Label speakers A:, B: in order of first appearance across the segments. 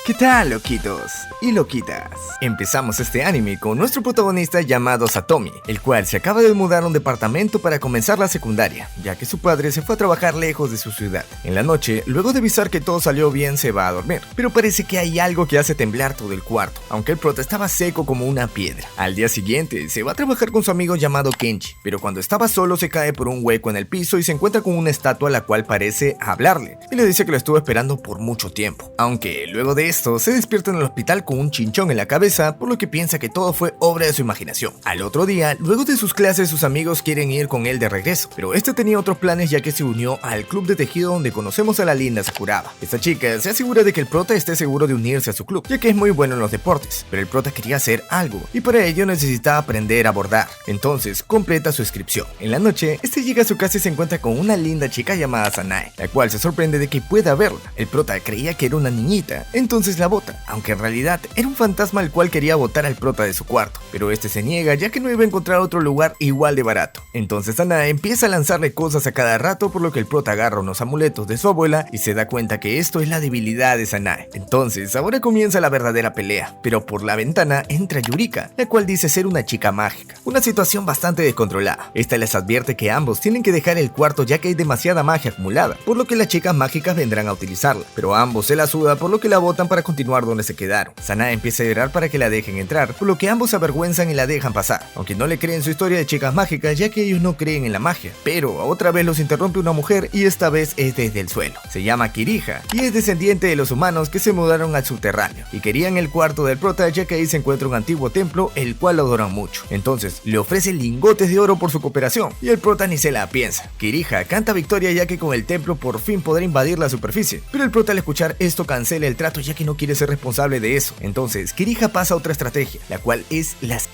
A: ¿Qué tal, loquitos y loquitas? Empezamos este anime con nuestro protagonista llamado Satomi, el cual se acaba de mudar a un departamento para comenzar la secundaria, ya que su padre se fue a trabajar lejos de su ciudad. En la noche, luego de avisar que todo salió bien, se va a dormir, pero parece que hay algo que hace temblar todo el cuarto, aunque el prota estaba seco como una piedra. Al día siguiente, se va a trabajar con su amigo llamado Kenji, pero cuando estaba solo se cae por un hueco en el piso y se encuentra con una estatua la cual parece hablarle, y le dice que lo estuvo esperando por mucho tiempo, aunque luego de esto se despierta en el hospital con un chinchón en la cabeza, por lo que piensa que todo fue obra de su imaginación. Al otro día, luego de sus clases, sus amigos quieren ir con él de regreso, pero este tenía otros planes ya que se unió al club de tejido donde conocemos a la linda Sakuraba. Esta chica se asegura de que el prota esté seguro de unirse a su club, ya que es muy bueno en los deportes, pero el prota quería hacer algo, y para ello necesitaba aprender a bordar. Entonces, completa su inscripción. En la noche, este llega a su casa y se encuentra con una linda chica llamada Sanae, la cual se sorprende de que pueda verla. El prota creía que era una niñita, entonces la bota, aunque en realidad era un fantasma el cual quería botar al prota de su cuarto, pero este se niega ya que no iba a encontrar otro lugar igual de barato. Entonces Ana empieza a lanzarle cosas a cada rato, por lo que el prota agarra unos amuletos de su abuela y se da cuenta que esto es la debilidad de Sanae. Entonces ahora comienza la verdadera pelea, pero por la ventana entra Yurika, la cual dice ser una chica mágica, una situación bastante descontrolada. Esta les advierte que ambos tienen que dejar el cuarto ya que hay demasiada magia acumulada, por lo que las chicas mágicas vendrán a utilizarla, pero a ambos se la suda, por lo que la botan para continuar donde se quedaron. Sanae empieza a llorar para que la dejen entrar, por lo que ambos se avergüenzan y la dejan pasar, aunque no le creen su historia de chicas mágicas ya que ellos no creen en la magia. Pero otra vez los interrumpe una mujer y esta vez es desde el suelo. Se llama Kirija y es descendiente de los humanos que se mudaron al subterráneo y querían el cuarto del prota ya que ahí se encuentra un antiguo templo el cual lo adoran mucho. Entonces le ofrece lingotes de oro por su cooperación y el prota ni se la piensa. Kirija canta victoria ya que con el templo por fin podrá invadir la superficie, pero el prota al escuchar esto cancela el trato ya que no quiere ser responsable de eso. Entonces Kirija pasa a otra estrategia, la cual es las...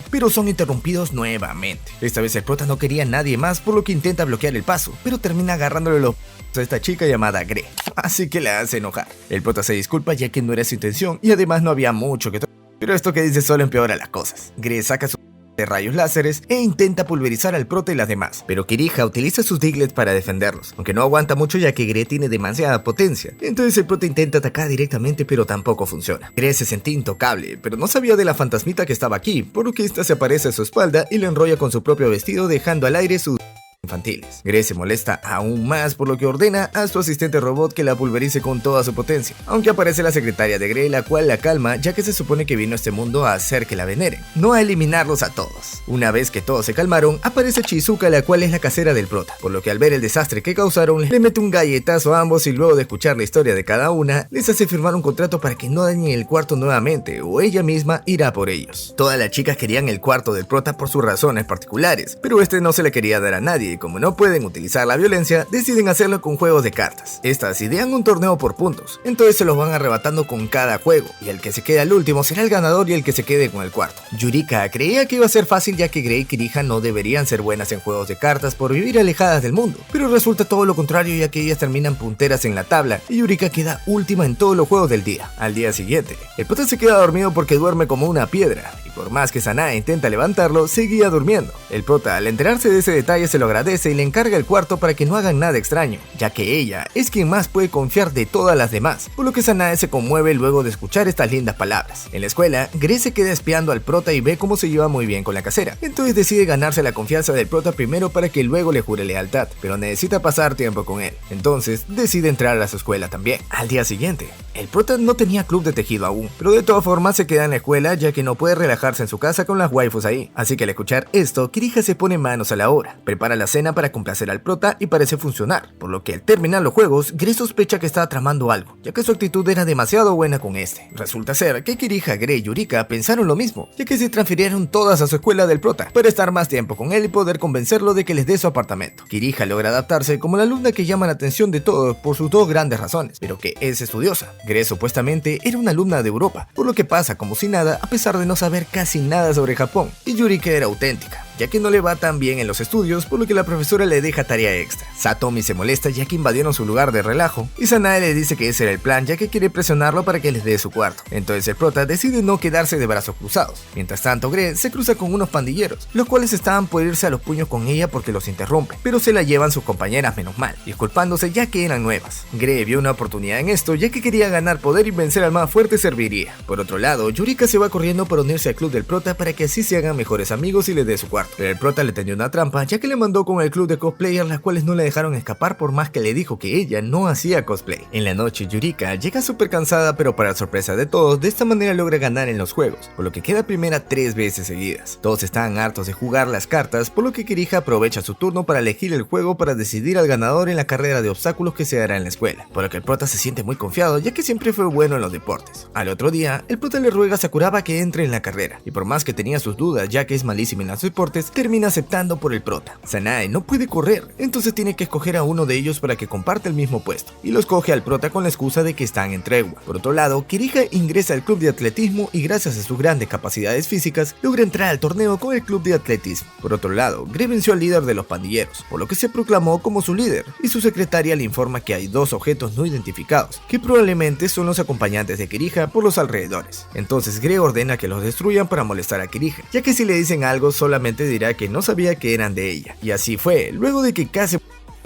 A: pero son interrumpidos nuevamente. Esta vez el prota no quería a nadie más, por lo que intenta bloquear el paso, pero termina agarrándole los a esta chica llamada Gre, así que la hace enojar. El prota se disculpa ya que no era su intención y además no había mucho que pero esto que dice solo empeora las cosas. Gre saca su de rayos láseres e intenta pulverizar al prota y las demás, pero Kirija utiliza sus Diglets para defenderlos, aunque no aguanta mucho ya que Gre tiene demasiada potencia. Entonces el prota intenta atacar directamente, pero tampoco funciona. Gre se sentía intocable, pero no sabía de la fantasmita que estaba aquí, por lo que esta se aparece a su espalda y lo enrolla con su propio vestido, dejando al aire sus infantiles. Gre se molesta aún más, por lo que ordena a su asistente robot que la pulverice con toda su potencia, aunque aparece la secretaria de Gre, la cual la calma ya que se supone que vino a este mundo a hacer que la veneren, no a eliminarlos a todos. Una vez que todos se calmaron, aparece Chizuka, la cual es la casera del prota, por lo que al ver el desastre que causaron le mete un galletazo a ambos y luego de escuchar la historia de cada una les hace firmar un contrato para que no dañen el cuarto nuevamente o ella misma irá por ellos. Todas las chicas querían el cuarto del prota por sus razones particulares, pero este no se le quería dar a nadie y como no pueden utilizar la violencia, deciden hacerlo con juegos de cartas. Estas idean un torneo por puntos, entonces se los van arrebatando con cada juego, y el que se quede al último será el ganador y el que se quede con el cuarto. Yurika creía que iba a ser fácil ya que Gre y Kirija no deberían ser buenas en juegos de cartas por vivir alejadas del mundo, pero resulta todo lo contrario ya que ellas terminan punteras en la tabla y Yurika queda última en todos los juegos del día. Al día siguiente, el prota se queda dormido porque duerme como una piedra, y por más que Sanae intenta levantarlo, seguía durmiendo. El prota al enterarse de ese detalle se lo agradece y le encarga el cuarto para que no hagan nada extraño, ya que ella es quien más puede confiar de todas las demás, por lo que Sanae se conmueve luego de escuchar estas lindas palabras. En la escuela, Gre se queda espiando al prota y ve cómo se lleva muy bien con la casera, entonces decide ganarse la confianza del prota primero para que luego le jure lealtad, pero necesita pasar tiempo con él, entonces decide entrar a su escuela también. Al día siguiente, el prota no tenía club de tejido aún, pero de todas formas se queda en la escuela ya que no puede relajarse en su casa con las waifus ahí, así que al escuchar esto, Kirija se pone manos a la obra, prepara la cena para complacer al prota y parece funcionar, por lo que al terminar los juegos, Gre sospecha que estaba tramando algo, ya que su actitud era demasiado buena con este. Resulta ser que Kirija, Gre y Yurika pensaron lo mismo, ya que se transfirieron todas a su escuela del prota, para estar más tiempo con él y poder convencerlo de que les dé su apartamento. Kirija logra adaptarse como la alumna que llama la atención de todos por sus dos grandes razones, pero que es estudiosa. Gre supuestamente era una alumna de Europa, por lo que pasa como si nada a pesar de no saber casi nada sobre Japón, y Yurika era auténtica, ya que no le va tan bien en los estudios, por lo que la profesora le deja tarea extra. Satomi se molesta ya que invadieron su lugar de relajo, y Sanae le dice que ese era el plan ya que quiere presionarlo para que les dé su cuarto. Entonces el prota decide no quedarse de brazos cruzados. Mientras tanto, Gre se cruza con unos pandilleros, los cuales estaban por irse a los puños con ella porque los interrumpen, pero se la llevan sus compañeras menos mal, disculpándose ya que eran nuevas. Gre vio una oportunidad en esto ya que quería ganar poder y vencer al más fuerte serviría. Por otro lado, Yurika se va corriendo para unirse al club del prota para que así se hagan mejores amigos y le dé su cuarto. Pero el prota le tendió una trampa ya que le mandó con el club de cosplayers, las cuales no la dejaron escapar por más que le dijo que ella no hacía cosplay. En la noche, Yurika llega súper cansada, pero para sorpresa de todos, de esta manera logra ganar en los juegos, por lo que queda primera 3 veces seguidas. Todos estaban hartos de jugar las cartas, por lo que Kirija aprovecha su turno para elegir el juego para decidir al ganador en la carrera de obstáculos que se dará en la escuela, por lo que el prota se siente muy confiado ya que siempre fue bueno en los deportes. Al otro día, el prota le ruega a Sakuraba que entre en la carrera, y por más que tenía sus dudas ya que es malísima en los deportes, termina aceptando por el prota. Sanae no puede correr, entonces tiene que escoger a uno de ellos para que comparte el mismo puesto, y lo escoge al prota con la excusa de que están en tregua. Por otro lado, Kirija ingresa al club de atletismo y gracias a sus grandes capacidades físicas, logra entrar al torneo con el club de atletismo. Por otro lado, Gre venció al líder de los pandilleros, por lo que se proclamó como su líder, y su secretaria le informa que hay 2 objetos no identificados, que probablemente son los acompañantes de Kirija por los alrededores. Entonces Gre ordena que los destruyan para molestar a Kirija, ya que si le dicen algo solamente dirá que no sabía que eran de ella. Y así fue, luego de que casi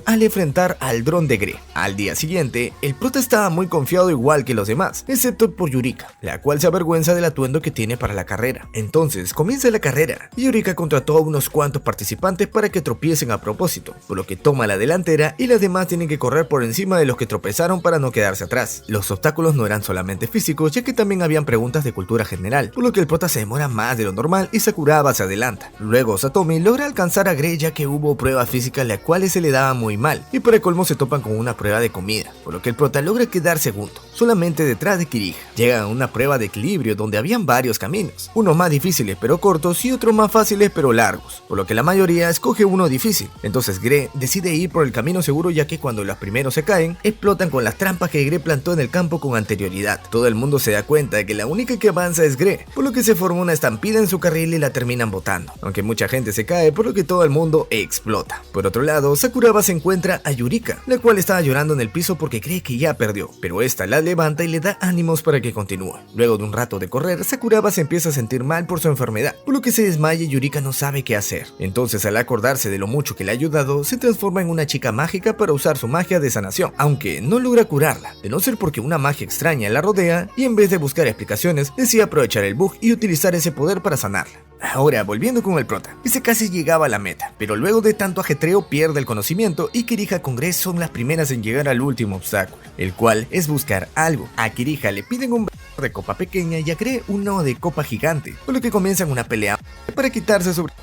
A: al enfrentar al dron de Gre. Al día siguiente, el prota estaba muy confiado igual que los demás, excepto por Yurika, la cual se avergüenza del atuendo que tiene para la carrera. Entonces comienza la carrera, y Yurika contrató a unos cuantos participantes para que tropiecen a propósito, por lo que toma la delantera y las demás tienen que correr por encima de los que tropezaron para no quedarse atrás. Los obstáculos no eran solamente físicos, ya que también habían preguntas de cultura general, por lo que el prota se demora más de lo normal y Sakuraba se adelanta. Luego Satomi logra alcanzar a Gre ya que hubo pruebas físicas las cuales se le daba muy mal, y para colmo se topan con una prueba de comida, por lo que el prota logra quedar segundo, solamente detrás de Kirija. Llegan a una prueba de equilibrio donde habían varios caminos, unos más difíciles pero cortos y otros más fáciles pero largos, por lo que la mayoría escoge uno difícil. Entonces Gre decide ir por el camino seguro ya que cuando los primeros se caen, explotan con las trampas que Gre plantó en el campo con anterioridad. Todo el mundo se da cuenta de que la única que avanza es Gre, por lo que se forma una estampida en su carril y la terminan botando, aunque mucha gente se cae por lo que todo el mundo explota. Por otro lado, Sakuraba se encuentra a Yurika, la cual estaba llorando en el piso porque cree que ya perdió, pero esta la levanta y le da ánimos para que continúe. Luego de un rato de correr, Sakuraba se empieza a sentir mal por su enfermedad, por lo que se desmaya y Yurika no sabe qué hacer. Entonces, al acordarse de lo mucho que le ha ayudado, se transforma en una chica mágica para usar su magia de sanación, aunque no logra curarla, de no ser porque una magia extraña la rodea, y en vez de buscar explicaciones, decide aprovechar el bug y utilizar ese poder para sanarla. Ahora, volviendo con el prota, ese casi llegaba a la meta, pero luego de tanto ajetreo pierde el conocimiento y Kirija con Gre son las primeras en llegar al último obstáculo, el cual es buscar algo. A Kirija le piden un de copa pequeña y a Gre uno de copa gigante, por lo que comienzan una pelea para quitarse sobre...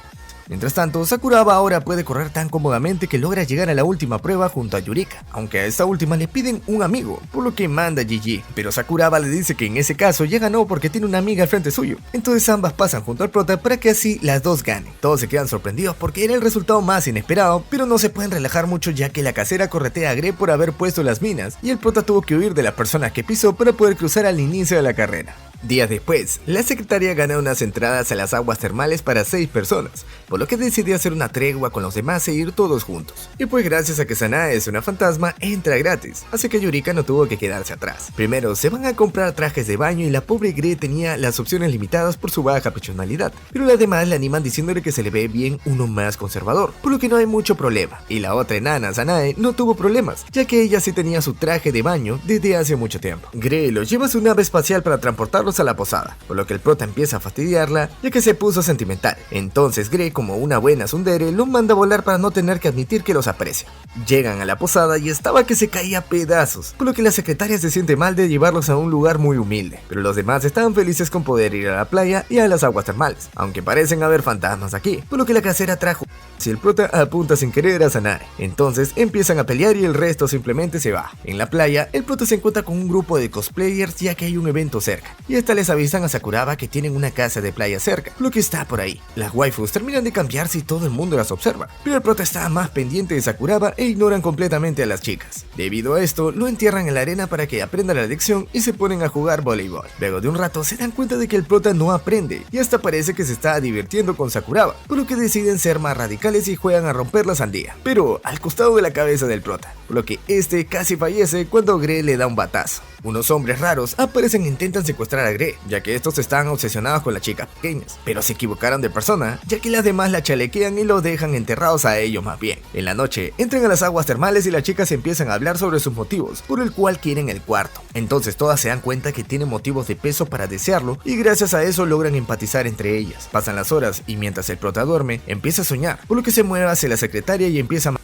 A: Mientras tanto, Sakuraba ahora puede correr tan cómodamente que logra llegar a la última prueba junto a Yurika, aunque a esta última le piden un amigo, por lo que manda GG, pero Sakuraba le dice que en ese caso ya ganó porque tiene una amiga al frente suyo. Entonces ambas pasan junto al prota para que así las dos ganen. Todos se quedan sorprendidos porque era el resultado más inesperado, pero no se pueden relajar mucho ya que la casera corretea a Gre por haber puesto las minas, y el prota tuvo que huir de las personas que pisó para poder cruzar al inicio de la carrera. Días después, la secretaria gana unas entradas a las aguas termales para 6 personas, por lo que decidió hacer una tregua con los demás e ir todos juntos. Y pues gracias a que Sanae es una fantasma, entra gratis, así que Yurika no tuvo que quedarse atrás. Primero se van a comprar trajes de baño y la pobre Gre tenía las opciones limitadas por su baja personalidad, pero las demás le animan diciéndole que se le ve bien uno más conservador, por lo que no hay mucho problema. Y la otra enana, Sanae, no tuvo problemas, ya que ella sí tenía su traje de baño desde hace mucho tiempo. Gre los lleva a su nave espacial para transportarlos a la posada, por lo que el prota empieza a fastidiarla ya que se puso sentimental. Entonces Gre, como una buena tsundere, los manda a volar para no tener que admitir que los aprecia. Llegan a la posada y estaba que se caía a pedazos, por lo que la secretaria se siente mal de llevarlos a un lugar muy humilde, pero los demás estaban felices con poder ir a la playa y a las aguas termales, aunque parecen haber fantasmas aquí, por lo que la casera trajo si el prota apunta sin querer a Sanae. Entonces empiezan a pelear y el resto simplemente se va. En la playa, el prota se encuentra con un grupo de cosplayers ya que hay un evento cerca, y esta les avisan a Sakuraba que tienen una casa de playa cerca, lo que está por ahí. Las waifus terminan de cambiarse y todo el mundo las observa, pero el prota está más pendiente de Sakuraba e ignoran completamente a las chicas. Debido a esto, lo entierran en la arena para que aprenda la lección y se ponen a jugar voleibol. Luego de un rato se dan cuenta de que el prota no aprende y hasta parece que se está divirtiendo con Sakuraba, por lo que deciden ser más radicales y juegan a romper la sandía, pero al costado de la cabeza del prota, por lo que este casi fallece cuando Gre le da un batazo. Unos hombres raros aparecen e intentan secuestrar a Gre, ya que estos estaban obsesionados con las chicas pequeñas, pero se equivocaron de persona, ya que las demás la chalequean y los dejan enterrados a ellos más bien. En la noche, entran a las aguas termales y las chicas empiezan a hablar sobre sus motivos, por el cual quieren el cuarto. Entonces todas se dan cuenta que tienen motivos de peso para desearlo y gracias a eso logran empatizar entre ellas. Pasan las horas y mientras el prota duerme, empieza a soñar, por lo que se mueve hacia la secretaria y empieza a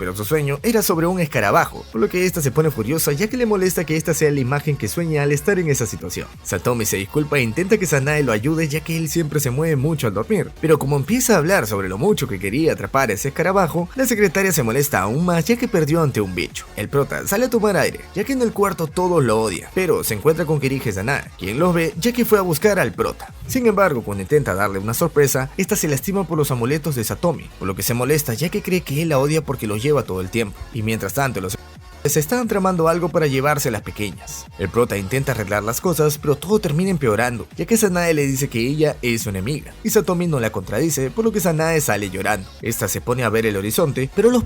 A: pero su sueño era sobre un escarabajo, por lo que esta se pone furiosa ya que le molesta que esta sea la imagen que sueña al estar en esa situación. Satomi se disculpa e intenta que Sanae lo ayude ya que él siempre se mueve mucho al dormir, pero como empieza a hablar sobre lo mucho que quería atrapar ese escarabajo, la secretaria se molesta aún más ya que perdió ante un bicho. El prota sale a tomar aire, ya que en el cuarto todos lo odian, pero se encuentra con Kirige Sanae, quien los ve ya que fue a buscar al prota. Sin embargo, cuando intenta darle una sorpresa, esta se lastima por los amuletos de Satomi, por lo que se molesta ya que cree que él la odia porque los lleva todo el tiempo, y mientras tanto los se están tramando algo para llevarse a las pequeñas. El prota intenta arreglar las cosas, pero todo termina empeorando, ya que Sanae le dice que ella es su enemiga, y Satomi no la contradice, por lo que Sanae sale llorando. Esta se pone a ver el horizonte, pero los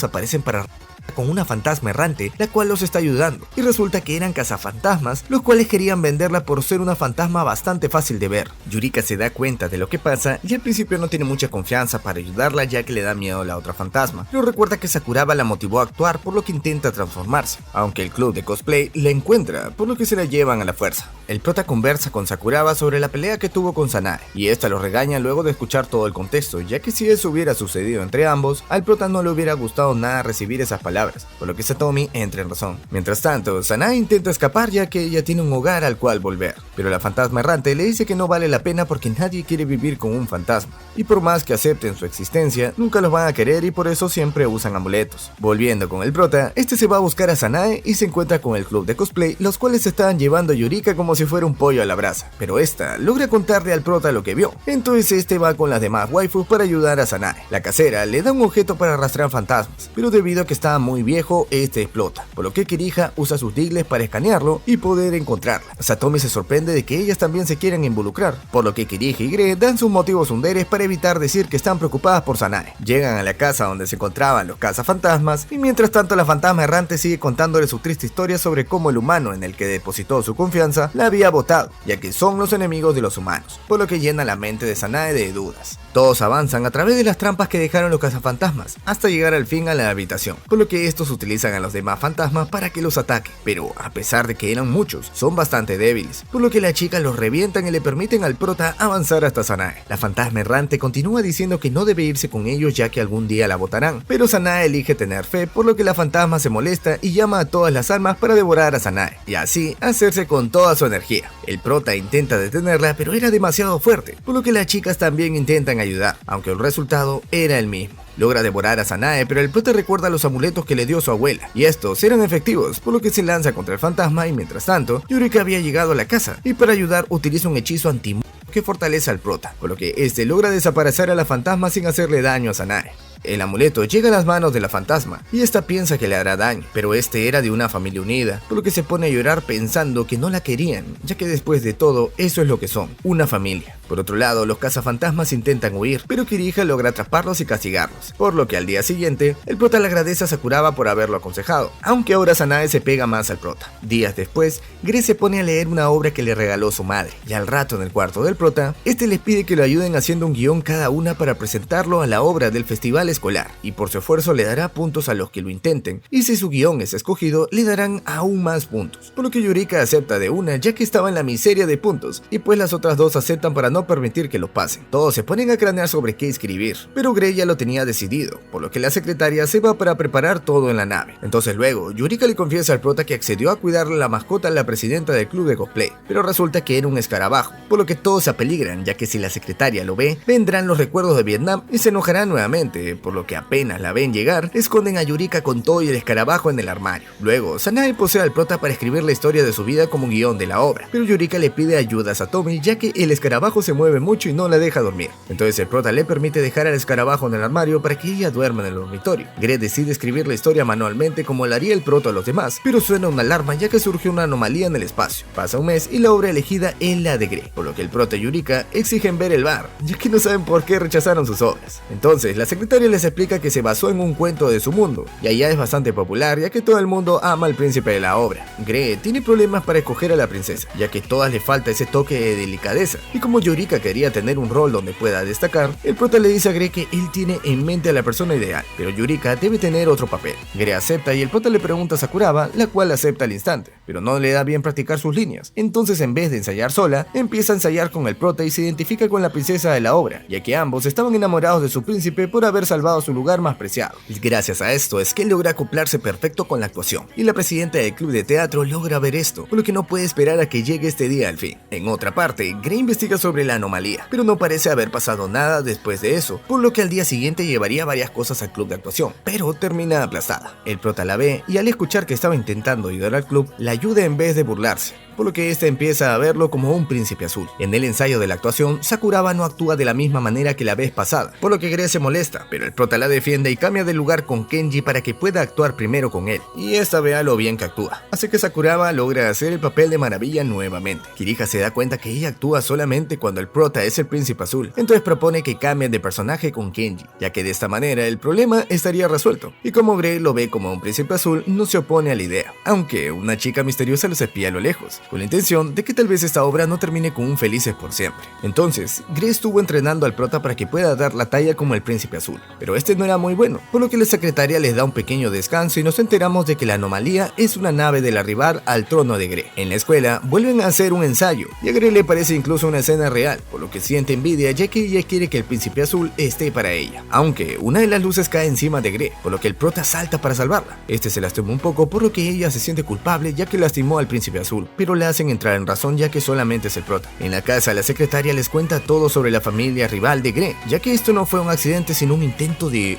A: aparecen para con una fantasma errante, la cual los está ayudando, y resulta que eran cazafantasmas, los cuales querían venderla por ser una fantasma bastante fácil de ver. Yurika se da cuenta de lo que pasa y al principio no tiene mucha confianza para ayudarla ya que le da miedo a la otra fantasma, pero recuerda que Sakuraba la motivó a actuar por lo que intenta transformarse, aunque el club de cosplay la encuentra, por lo que se la llevan a la fuerza. El prota conversa con Sakuraba sobre la pelea que tuvo con Sanae, y esta lo regaña luego de escuchar todo el contexto, ya que si eso hubiera sucedido entre ambos, al prota no le hubiera gustado nada recibir esas palabras, por lo que Satomi entra en razón. Mientras tanto, Sanae intenta escapar ya que ella tiene un hogar al cual volver, pero la fantasma errante le dice que no vale la pena porque nadie quiere vivir con un fantasma, y por más que acepten su existencia, nunca los van a querer y por eso siempre usan amuletos. Volviendo con el prota, este se va a buscar a Sanae y se encuentra con el club de cosplay, los cuales estaban llevando a Yurika como si fuera un pollo a la brasa, pero esta logra contarle al prota lo que vio, entonces este va con las demás waifus para ayudar a Sanae. La casera le da un objeto para arrastrar fantasmas, pero debido a que está muy viejo, este explota, por lo que Kirija usa sus digles para escanearlo y poder encontrarla. Satomi se sorprende de que ellas también se quieren involucrar, por lo que Kirija y Gre dan sus motivos sunderes para evitar decir que están preocupadas por Sanae. Llegan a la casa donde se encontraban los cazafantasmas y mientras tanto la fantasma errante sigue contándole su triste historia sobre cómo el humano en el que depositó su confianza la había botado, ya que son los enemigos de los humanos, por lo que llena la mente de Sanae de dudas. Todos avanzan a través de las trampas que dejaron los cazafantasmas hasta llegar al fin a la habitación, por lo que estos utilizan a los demás fantasmas para que los ataquen, pero a pesar de que eran muchos, son bastante débiles, por lo que las chicas los revientan y le permiten al prota avanzar hasta Sanae. La fantasma errante continúa diciendo que no debe irse con ellos ya que algún día la botarán, pero Sanae elige tener fe, por lo que la fantasma se molesta y llama a todas las almas para devorar a Sanae, y así hacerse con toda su energía. El prota intenta detenerla, pero era demasiado fuerte, por lo que las chicas también intentan ayudar, aunque el resultado era el mismo. Logra devorar a Sanae, pero el prota recuerda los amuletos que le dio su abuela, y estos eran efectivos, por lo que se lanza contra el fantasma y mientras tanto, Yurika había llegado a la casa, y para ayudar utiliza un hechizo anti que fortalece al prota, por lo que este logra desaparecer a la fantasma sin hacerle daño a Sanae. El amuleto llega a las manos de la fantasma y esta piensa que le hará daño, pero este era de una familia unida, por lo que se pone a llorar pensando que no la querían, ya que después de todo eso es lo que son, una familia. Por otro lado, los cazafantasmas intentan huir, pero Kirija logra atraparlos y castigarlos, por lo que al día siguiente, el prota le agradece a Sakuraba por haberlo aconsejado, aunque ahora Sanae se pega más al prota. Días después, Gre se pone a leer una obra que le regaló su madre, y al rato en el cuarto del prota, este les pide que lo ayuden haciendo un guión cada una para presentarlo a la obra del festival escolar, y por su esfuerzo le dará puntos a los que lo intenten, y si su guión es escogido, le darán aún más puntos, por lo que Yurika acepta de una ya que estaba en la miseria de puntos, y pues las otras dos aceptan para no permitir que lo pasen. Todos se ponen a cranear sobre qué escribir, pero Gre ya lo tenía decidido, por lo que la secretaria se va para preparar todo en la nave. Entonces luego, Yurika le confiesa al prota que accedió a cuidarle la mascota a la presidenta del club de cosplay, pero resulta que era un escarabajo, por lo que todos se apeligran, ya que si la secretaria lo ve, vendrán los recuerdos de Vietnam y se enojarán nuevamente, por lo que apenas la ven llegar, esconden a Yurika con todo y el escarabajo en el armario. Luego, Sanae posee al prota para escribir la historia de su vida como guión de la obra, pero Yurika le pide ayuda a Satomi ya que el escarabajo se mueve mucho y no la deja dormir. Entonces el prota le permite dejar al escarabajo en el armario para que ella duerma en el dormitorio. Gre decide escribir la historia manualmente como lo haría el prota a los demás, pero suena una alarma ya que surge una anomalía en el espacio. Pasa un mes y la obra elegida es la de Gre, por lo que el prota y Yurika exigen ver el bar, ya que no saben por qué rechazaron sus obras. Entonces la secretaria les explica que se basó en un cuento de su mundo, y allá es bastante popular ya que todo el mundo ama al príncipe de la obra. Gre tiene problemas para escoger a la princesa, ya que a todas le falta ese toque de delicadeza, y como Yurika quería tener un rol donde pueda destacar, el prota le dice a Gre que él tiene en mente a la persona ideal, pero Yurika debe tener otro papel. Gre acepta y el prota le pregunta a Sakuraba, la cual acepta al instante, pero no le da bien practicar sus líneas. Entonces en vez de ensayar sola, empieza a ensayar con el prota y se identifica con la princesa de la obra, ya que ambos estaban enamorados de su príncipe por haber salvado su lugar más preciado. Y gracias a esto es que logra acoplarse perfecto con la actuación, y la presidenta del club de teatro logra ver esto, por lo que no puede esperar a que llegue este día al fin. En otra parte, Gre investiga sobre la anomalía, pero no parece haber pasado nada después de eso, por lo que al día siguiente llevaría varias cosas al club de actuación, pero termina aplastada. El prota la ve y al escuchar que estaba intentando ayudar al club, la ayuda en vez de burlarse, por lo que este empieza a verlo como un príncipe azul. En el ensayo de la actuación, Sakuraba no actúa de la misma manera que la vez pasada, por lo que Gre se molesta, pero el prota la defiende y cambia de lugar con Kenji para que pueda actuar primero con él, y esta vea lo bien que actúa. Así que Sakuraba logra hacer el papel de maravilla nuevamente. Kirika se da cuenta que ella actúa solamente cuando el prota es el príncipe azul, entonces propone que cambien de personaje con Kenji, ya que de esta manera el problema estaría resuelto, y como Gre lo ve como un príncipe azul, no se opone a la idea, aunque una chica misteriosa los espía a lo lejos, con la intención de que tal vez esta obra no termine con un felices por siempre. Entonces, Gre estuvo entrenando al prota para que pueda dar la talla como el príncipe azul, pero este no era muy bueno, por lo que la secretaria les da un pequeño descanso y nos enteramos de que la anomalía es una nave de la rival al trono de Gre. En la escuela, vuelven a hacer un ensayo, y a Gre le parece incluso una escena real, por lo que siente envidia ya que ella quiere que el príncipe azul esté para ella, aunque una de las luces cae encima de Gre, por lo que el prota salta para salvarla. Este se lastima un poco, por lo que ella se siente culpable ya que lastimó al príncipe azul, pero la hacen entrar en razón ya que solamente es el prota. En la casa, la secretaria les cuenta todo sobre la familia rival de Gre, ya que esto no fue un accidente sino un intento de...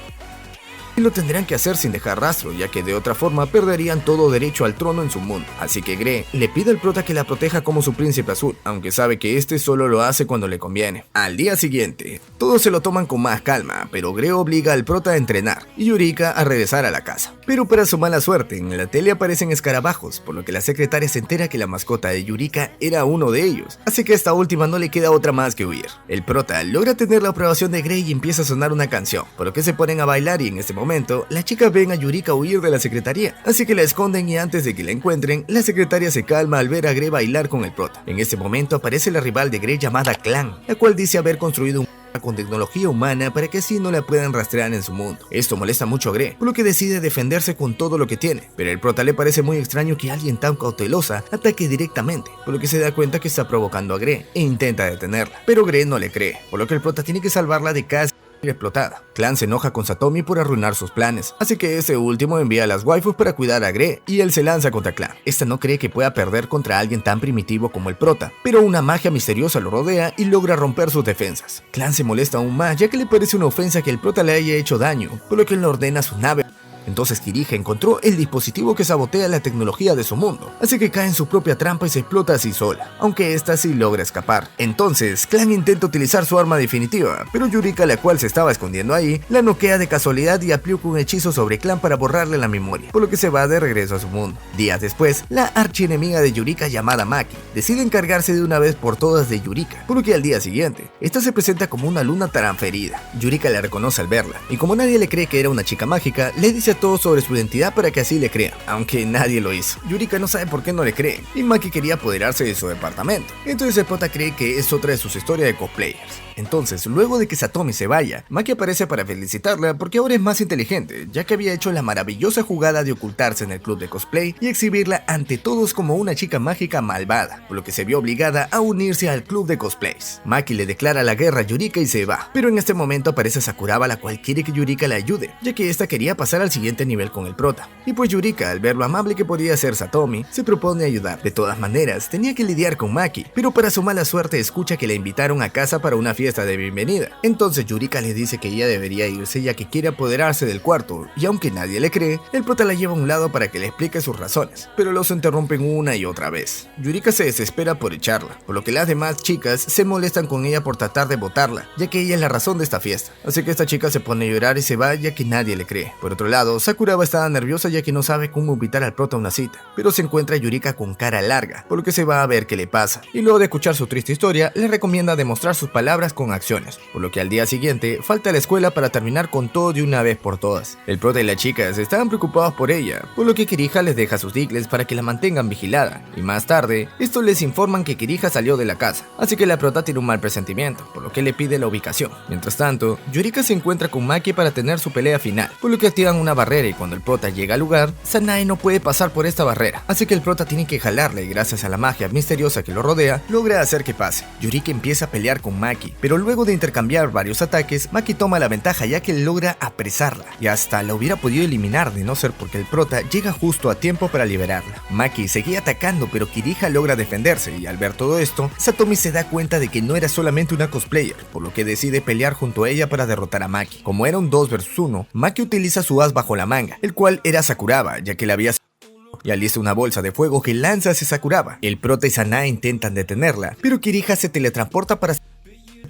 A: y lo tendrán que hacer sin dejar rastro, ya que de otra forma perderían todo derecho al trono en su mundo. Así que Gre le pide al prota que la proteja como su príncipe azul, aunque sabe que este solo lo hace cuando le conviene. Al día siguiente, todos se lo toman con más calma, pero Gre obliga al prota a entrenar y Yurika a regresar a la casa. Pero para su mala suerte, en la tele aparecen escarabajos, por lo que la secretaria se entera que la mascota de Yurika era uno de ellos, así que a esta última no le queda otra más que huir. El prota logra tener la aprobación de Gre y empieza a sonar una canción, por lo que se ponen a bailar y en este momento, las chicas ven a Yurika huir de la secretaría, así que la esconden y antes de que la encuentren, la secretaria se calma al ver a Gre bailar con el prota. En este momento aparece la rival de Gre llamada Clan, la cual dice haber construido un con tecnología humana para que así no la puedan rastrear en su mundo. Esto molesta mucho a Gre, por lo que decide defenderse con todo lo que tiene, pero el prota le parece muy extraño que alguien tan cautelosa ataque directamente, por lo que se da cuenta que está provocando a Gre e intenta detenerla, pero Gre no le cree, por lo que el prota tiene que salvarla de casi explotada. Clan se enoja con Satomi por arruinar sus planes, así que ese último envía a las waifus para cuidar a Gre y él se lanza contra Clan. Esta no cree que pueda perder contra alguien tan primitivo como el prota, pero una magia misteriosa lo rodea y logra romper sus defensas. Clan se molesta aún más ya que le parece una ofensa que el prota le haya hecho daño, por lo que él le ordena a su nave. Entonces Kirija encontró el dispositivo que sabotea la tecnología de su mundo, así que cae en su propia trampa y se explota así sola, aunque esta sí logra escapar. Entonces Clan intenta utilizar su arma definitiva, pero Yurika, la cual se estaba escondiendo ahí, la noquea de casualidad y aplica un hechizo sobre Clan para borrarle la memoria, por lo que se va de regreso a su mundo. Días después, la archienemiga de Yurika llamada Maki decide encargarse de una vez por todas de Yurika, por lo que al día siguiente, esta se presenta como una luna taranferida. Yurika la reconoce al verla, y como nadie le cree que era una chica mágica, le dice todo sobre su identidad para que así le crean, aunque nadie lo hizo. Yurika no sabe por qué no le creen, y Maki quería apoderarse de su departamento. Entonces el prota cree que es otra de sus historias de cosplayers. Entonces, luego de que Satomi se vaya, Maki aparece para felicitarla porque ahora es más inteligente, ya que había hecho la maravillosa jugada de ocultarse en el club de cosplay y exhibirla ante todos como una chica mágica malvada, por lo que se vio obligada a unirse al club de cosplays. Maki le declara la guerra a Yurika y se va, pero en este momento aparece Sakuraba, la cual quiere que Yurika la ayude, ya que esta quería pasar al siguiente siguiente nivel con el prota. Y pues Yurika, al ver lo amable que podía ser Satomi, se propone ayudar. De todas maneras, tenía que lidiar con Maki, pero para su mala suerte escucha que la invitaron a casa para una fiesta de bienvenida. Entonces Yurika le dice que ella debería irse ya que quiere apoderarse del cuarto, y aunque nadie le cree, el prota la lleva a un lado para que le explique sus razones, pero los interrumpen una y otra vez. Yurika se desespera por echarla, por lo que las demás chicas se molestan con ella por tratar de botarla, ya que ella es la razón de esta fiesta. Así que esta chica se pone a llorar y se va ya que nadie le cree. Por otro lado, Sakuraba estaba nerviosa ya que no sabe cómo invitar al prota a una cita, pero se encuentra a Yurika con cara larga, por lo que se va a ver qué le pasa, y luego de escuchar su triste historia, le recomienda demostrar sus palabras con acciones, por lo que al día siguiente falta a la escuela para terminar con todo de una vez por todas. El prota y la chica estaban preocupados por ella, por lo que Kirija les deja sus diglets para que la mantengan vigilada, y más tarde, estos les informan que Kirija salió de la casa, así que la prota tiene un mal presentimiento, por lo que le pide la ubicación. Mientras tanto, Yurika se encuentra con Maki para tener su pelea final, por lo que activan una barrera y cuando el prota llega al lugar, Sanae no puede pasar por esta barrera, así que el prota tiene que jalarla y gracias a la magia misteriosa que lo rodea, logra hacer que pase. Yurika empieza a pelear con Maki, pero luego de intercambiar varios ataques, Maki toma la ventaja ya que logra apresarla, y hasta la hubiera podido eliminar de no ser porque el prota llega justo a tiempo para liberarla. Maki seguía atacando pero Kirija logra defenderse y al ver todo esto, Satomi se da cuenta de que no era solamente una cosplayer, por lo que decide pelear junto a ella para derrotar a Maki. Como era un 2 vs 1, Maki utiliza su as bajo la manga, el cual era Sakuraba, ya que la había y alista una bolsa de fuego que lanza hacia Sakuraba. El prota y Sanae intentan detenerla, pero Kirija se teletransporta para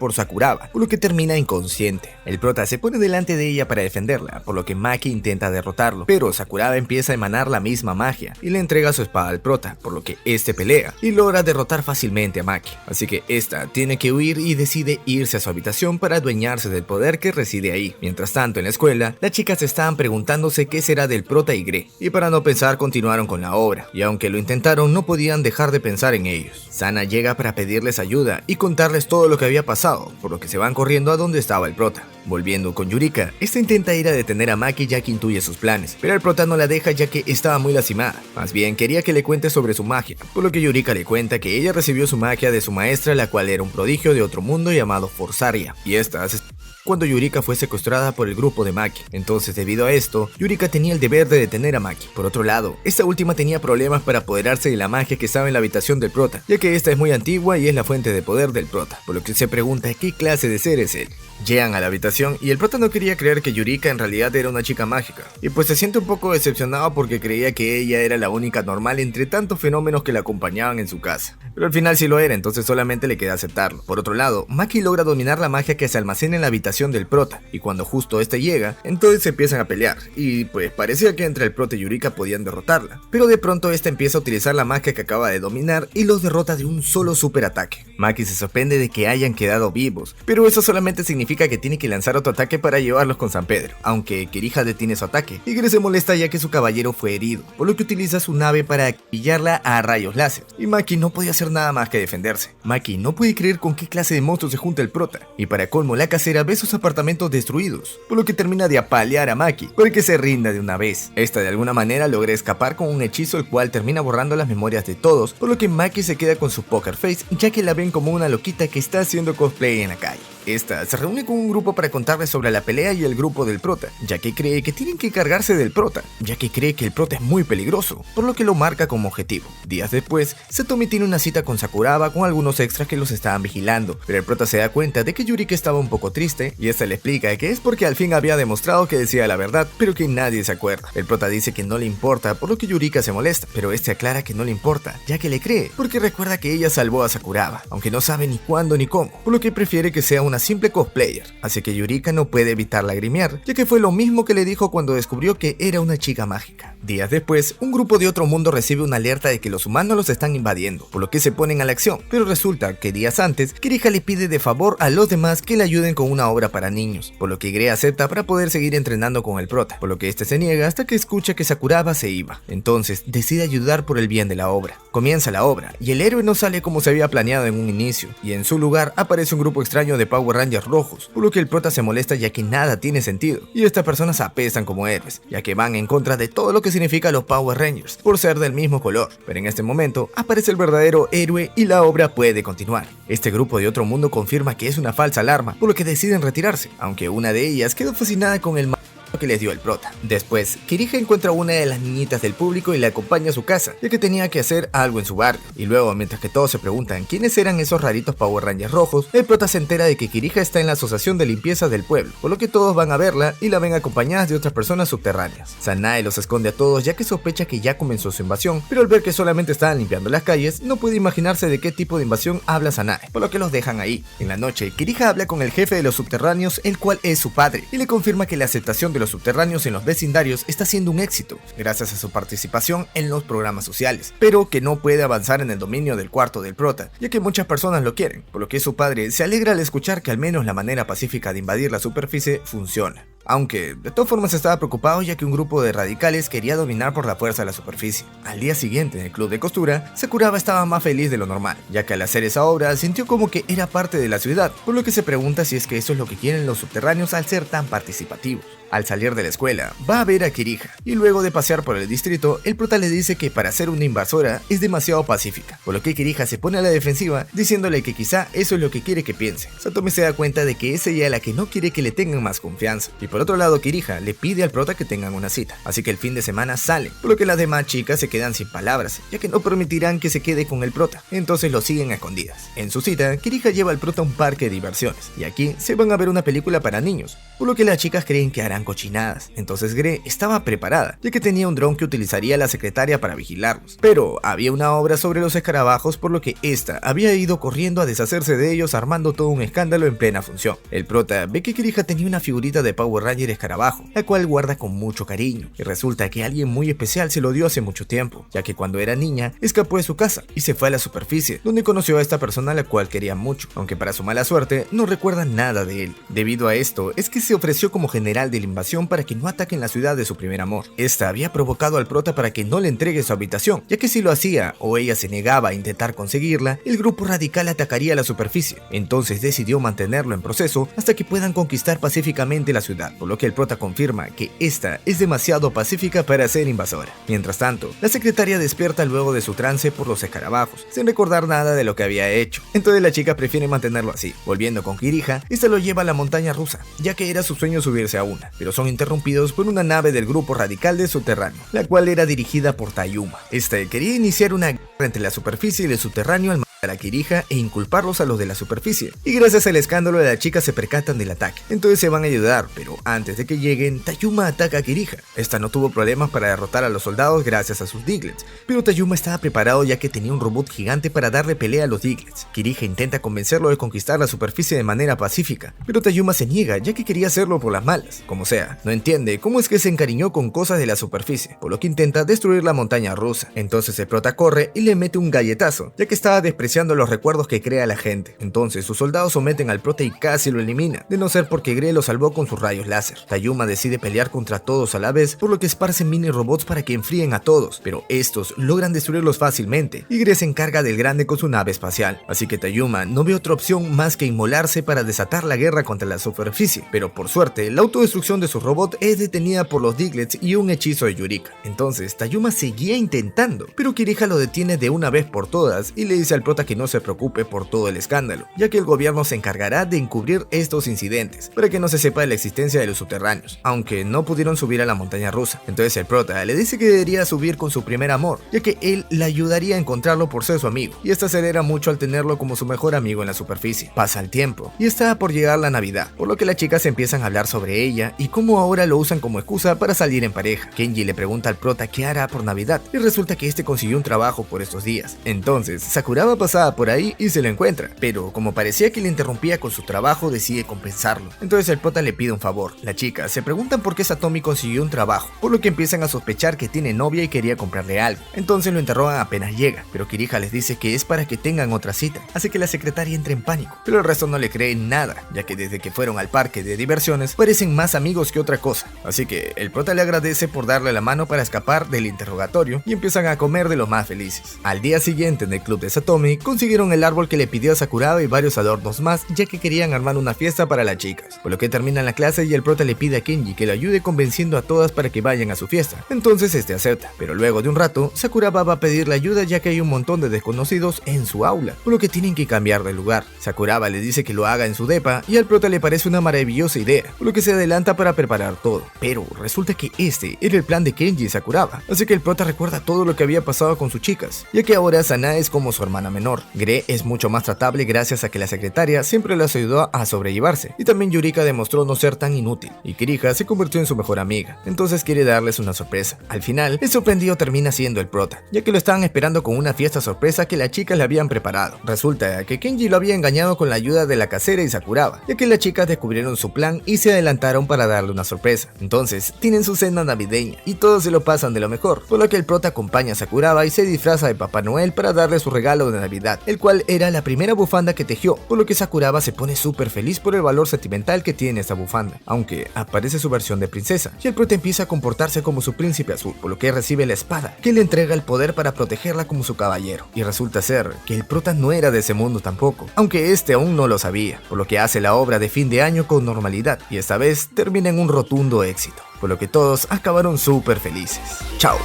A: por Sakuraba, por lo que termina inconsciente. El prota se pone delante de ella para defenderla, por lo que Maki intenta derrotarlo, pero Sakuraba empieza a emanar la misma magia y le entrega su espada al prota, por lo que este pelea y logra derrotar fácilmente a Maki. Así que esta tiene que huir y decide irse a su habitación para adueñarse del poder que reside ahí. Mientras tanto, en la escuela, las chicas estaban preguntándose qué será del prota y Gre, y para no pensar continuaron con la obra, y aunque lo intentaron no podían dejar de pensar en ellos. Sana llega para pedirles ayuda y contarles todo lo que había pasado, por lo que se van corriendo a donde estaba el prota. Volviendo con Yurika, esta intenta ir a detener a Maki ya que intuye sus planes, pero el prota no la deja ya que estaba muy lastimada. Más bien quería que le cuente sobre su magia, por lo que Yurika le cuenta que ella recibió su magia de su maestra, la cual era un prodigio de otro mundo llamado Forzaria, y esta se cuando Yurika fue secuestrada por el grupo de Maki. Entonces, debido a esto, Yurika tenía el deber de detener a Maki. Por otro lado, esta última tenía problemas para apoderarse de la magia que estaba en la habitación del prota, ya que esta es muy antigua y es la fuente de poder del prota, por lo que se pregunta qué clase de ser es él. Llegan a la habitación y el prota no quería creer que Yurika en realidad era una chica mágica, y pues se siente un poco decepcionado porque creía que ella era la única normal entre tantos fenómenos que la acompañaban en su casa. Pero al final sí lo era, entonces solamente le queda aceptarlo. Por otro lado, Maki logra dominar la magia que se almacena en la habitación del prota, y cuando justo este llega, entonces se empiezan a pelear, y pues parecía que entre el prota y Yurika podían derrotarla, pero de pronto esta empieza a utilizar la magia que acaba de dominar y los derrota de un solo super ataque. Maki se sorprende de que hayan quedado vivos, pero eso solamente significa que tiene que lanzar otro ataque para llevarlos con San Pedro, aunque Kirija detiene su ataque, y Gre se molesta ya que su caballero fue herido, por lo que utiliza su nave para pillarla a rayos láser, y Maki no podía hacer nada más que defenderse. Maki no puede creer con qué clase de monstruos se junta el prota, y para colmo la casera ve sus apartamentos destruidos, por lo que termina de apalear a Maki para que se rinda de una vez. Esta de alguna manera logra escapar con un hechizo el cual termina borrando las memorias de todos, por lo que Maki se queda con su poker face ya que la ven como una loquita que está haciendo cosplay en la calle. Esta se reúne con un grupo para contarles sobre la pelea y el grupo del prota, ya que cree que tienen que cargarse del prota, ya que cree que el prota es muy peligroso, por lo que lo marca como objetivo. Días después, Satomi tiene una cita con Sakuraba con algunos extras que los estaban vigilando, pero el prota se da cuenta de que Yurika estaba un poco triste, y esta le explica que es porque al fin había demostrado que decía la verdad, pero que nadie se acuerda. El prota dice que no le importa, por lo que Yurika se molesta, pero este aclara que no le importa, ya que le cree, porque recuerda que ella salvó a Sakuraba, aunque no sabe ni cuándo ni cómo, por lo que prefiere que sea una simple cosplayer, así que Yurika no puede evitar lagrimear, ya que fue lo mismo que le dijo cuando descubrió que era una chica mágica. Días después, un grupo de otro mundo recibe una alerta de que los humanos los están invadiendo, por lo que se ponen a la acción, pero resulta que días antes, Kirija le pide de favor a los demás que le ayuden con una obra para niños, por lo que Gre acepta para poder seguir entrenando con el prota, por lo que este se niega hasta que escucha que Sakuraba se iba. Entonces, decide ayudar por el bien de la obra. Comienza la obra, y el héroe no sale como se había planeado en un inicio, y en su lugar aparece un grupo extraño de Power Rangers rojos, por lo que el prota se molesta ya que nada tiene sentido, y estas personas apestan como héroes, ya que van en contra de todo lo que significa los Power Rangers, por ser del mismo color. Pero en este momento, aparece el verdadero héroe y la obra puede continuar. Este grupo de otro mundo confirma que es una falsa alarma, por lo que deciden retirarse, aunque una de ellas quedó fascinada con el lo que les dio el prota. Después, Kirija encuentra a una de las niñitas del público y la acompaña a su casa, ya que tenía que hacer algo en su barrio. Y luego, mientras que todos se preguntan quiénes eran esos raritos Power Rangers rojos, el prota se entera de que Kirija está en la asociación de limpieza del pueblo, por lo que todos van a verla y la ven acompañadas de otras personas subterráneas. Sanae los esconde a todos ya que sospecha que ya comenzó su invasión, pero al ver que solamente estaban limpiando las calles, no puede imaginarse de qué tipo de invasión habla Sanae, por lo que los dejan ahí. En la noche, Kirija habla con el jefe de los subterráneos, el cual es su padre, y le confirma que la aceptación de los subterráneos en los vecindarios está siendo un éxito, gracias a su participación en los programas sociales, pero que no puede avanzar en el dominio del cuarto del prota, ya que muchas personas lo quieren, por lo que su padre se alegra al escuchar que al menos la manera pacífica de invadir la superficie funciona. Aunque, de todas formas estaba preocupado ya que un grupo de radicales quería dominar por la fuerza la superficie. Al día siguiente, en el club de costura, Sakuraba estaba más feliz de lo normal, ya que al hacer esa obra sintió como que era parte de la ciudad, por lo que se pregunta si es que eso es lo que quieren los subterráneos al ser tan participativos. Al salir de la escuela, va a ver a Kirija, y luego de pasear por el distrito, el prota le dice que para ser una invasora es demasiado pacífica, por lo que Kirija se pone a la defensiva, diciéndole que quizá eso es lo que quiere que piense. Satomi se da cuenta de que es ella la que no quiere que le tengan más confianza, y por otro lado Kirija le pide al prota que tengan una cita, así que el fin de semana salen, por lo que las demás chicas se quedan sin palabras, ya que no permitirán que se quede con el prota, entonces lo siguen a escondidas. En su cita, Kirija lleva al prota a un parque de diversiones, y aquí se van a ver una película para niños, por lo que las chicas creen que harán cochinadas. Entonces Gre estaba preparada, ya que tenía un dron que utilizaría la secretaria para vigilarlos, pero había una obra sobre los escarabajos, por lo que esta había ido corriendo a deshacerse de ellos, armando todo un escándalo en plena función. El prota ve que Kirija tenía una figurita de Power Ranger escarabajo, la cual guarda con mucho cariño, y resulta que alguien muy especial se lo dio hace mucho tiempo, ya que cuando era niña escapó de su casa y se fue a la superficie, donde conoció a esta persona a la cual quería mucho, aunque para su mala suerte no recuerda nada de él. Debido a esto es que se ofreció como general de la invasión para que no ataquen la ciudad de su primer amor. Esta había provocado al prota para que no le entregue su habitación, ya que si lo hacía o ella se negaba a intentar conseguirla, el grupo radical atacaría la superficie. Entonces decidió mantenerlo en proceso hasta que puedan conquistar pacíficamente la ciudad, por lo que el prota confirma que esta es demasiado pacífica para ser invasora. Mientras tanto, la secretaria despierta luego de su trance por los escarabajos, sin recordar nada de lo que había hecho. Entonces la chica prefiere mantenerlo así. Volviendo con Kirija, esta lo lleva a la montaña rusa, ya que era su sueño subirse a una, pero son interrumpidos por una nave del grupo radical de subterráneo, la cual era dirigida por Tayuma. Este quería iniciar una guerra entre la superficie y el subterráneo al matar a Kirija e inculparlos a los de la superficie, y gracias al escándalo de la chica se percatan del ataque, entonces se van a ayudar, pero antes de que lleguen, Tayuma ataca a Kirija. Esta no tuvo problemas para derrotar a los soldados gracias a sus Diglets, pero Tayuma estaba preparado ya que tenía un robot gigante para darle pelea a los Diglets. Kirija intenta convencerlo de conquistar la superficie de manera pacífica, pero Tayuma se niega ya que quería hacerlo por las malas. Como sea, no entiende cómo es que se encariñó con cosas de la superficie, por lo que intenta destruir la montaña rusa. Entonces el prota corre y le mete un galletazo, ya que estaba despreciando los recuerdos que crea la gente. Entonces sus soldados someten al prota y casi lo eliminan, de no ser porque Gre lo salvó con sus rayos láser. Tayuma decide pelear contra todos a la vez, por lo que esparcen mini robots para que enfríen a todos, pero estos logran destruirlos fácilmente, y Gre se encarga del grande con su nave espacial. Así que Tayuma no ve otra opción más que inmolarse para desatar la guerra contra la superficie, pero por suerte la autodestrucción de su robot es detenida por los Diglets y un hechizo de Yurika. Entonces Tayuma seguía intentando, pero Kirija lo detiene de una vez por todas y le dice al prota que no se preocupe por todo el escándalo, ya que el gobierno se encargará de encubrir estos incidentes para que no se sepa de la existencia de los subterráneos, aunque no pudieron subir a la montaña rusa. Entonces el prota le dice que debería subir con su primer amor, ya que él le ayudaría a encontrarlo por ser su amigo, y esta se alegra mucho al tenerlo como su mejor amigo en la superficie. Pasa el tiempo y está por llegar la Navidad, por lo que las chicas empiezan a hablar sobre ella y cómo ahora lo usan como excusa para salir en pareja. Kenji le pregunta al prota qué hará por Navidad y resulta que este consiguió un trabajo por estos días. Entonces Sakuraba pasaba por ahí y se lo encuentra, pero como parecía que le interrumpía con su trabajo, decide compensarlo. Entonces el prota le pide un favor. Las chicas se preguntan por qué Satomi consiguió un trabajo, por lo que empiezan a sospechar que tiene novia y quería comprarle algo. Entonces lo interrogan apenas llega, pero Kirija les dice que es para que tengan otra cita, así que la secretaria entra en pánico, pero el resto no le cree nada, ya que desde que fueron al parque de diversiones parecen más amigos que otra cosa. Así que el prota le agradece por darle la mano para escapar del interrogatorio y empiezan a comer de los más felices. Al día siguiente en el club de Satomi, consiguieron el árbol que le pidió a Sakuraba y varios adornos más, ya que querían armar una fiesta para las chicas. Por lo que terminan la clase y el prota le pide a Kenji que lo ayude convenciendo a todas para que vayan a su fiesta. Entonces este acepta, pero luego de un rato, Sakuraba va a pedirle ayuda ya que hay un montón de desconocidos en su aula, por lo que tienen que cambiar de lugar. Sakuraba le dice que lo haga en su depa y al prota le parece una maravillosa idea, por lo que se adelanta para preparar todo. Pero resulta que este era el plan de Kenji y Sakuraba, así que el prota recuerda todo lo que había pasado con sus chicas, ya que ahora Sana es como su hermana menor. Gre es mucho más tratable gracias a que la secretaria siempre les ayudó a sobrellevarse, y también Yurika demostró no ser tan inútil, y Kirija se convirtió en su mejor amiga, entonces quiere darles una sorpresa. Al final, el sorprendido termina siendo el prota, ya que lo estaban esperando con una fiesta sorpresa que las chicas le habían preparado. Resulta que Kenji lo había engañado con la ayuda de la casera y Sakuraba, ya que las chicas descubrieron su plan y se adelantaron para darle una sorpresa. Entonces, tienen su cena navideña, y todos se lo pasan de lo mejor, por lo que el prota acompaña a Sakuraba y se disfraza de Papá Noel para darle su regalo de Navidad, el cual era la primera bufanda que tejió, por lo que Sakuraba se pone súper feliz por el valor sentimental que tiene esta bufanda, aunque aparece su versión de princesa, y el prota empieza a comportarse como su príncipe azul, por lo que recibe la espada, que le entrega el poder para protegerla como su caballero, y resulta ser que el prota no era de ese mundo tampoco, aunque este aún no lo sabía, por lo que hace la obra de fin de año con normalidad, y esta vez termina en un rotundo éxito, por lo que todos acabaron súper felices. Chao.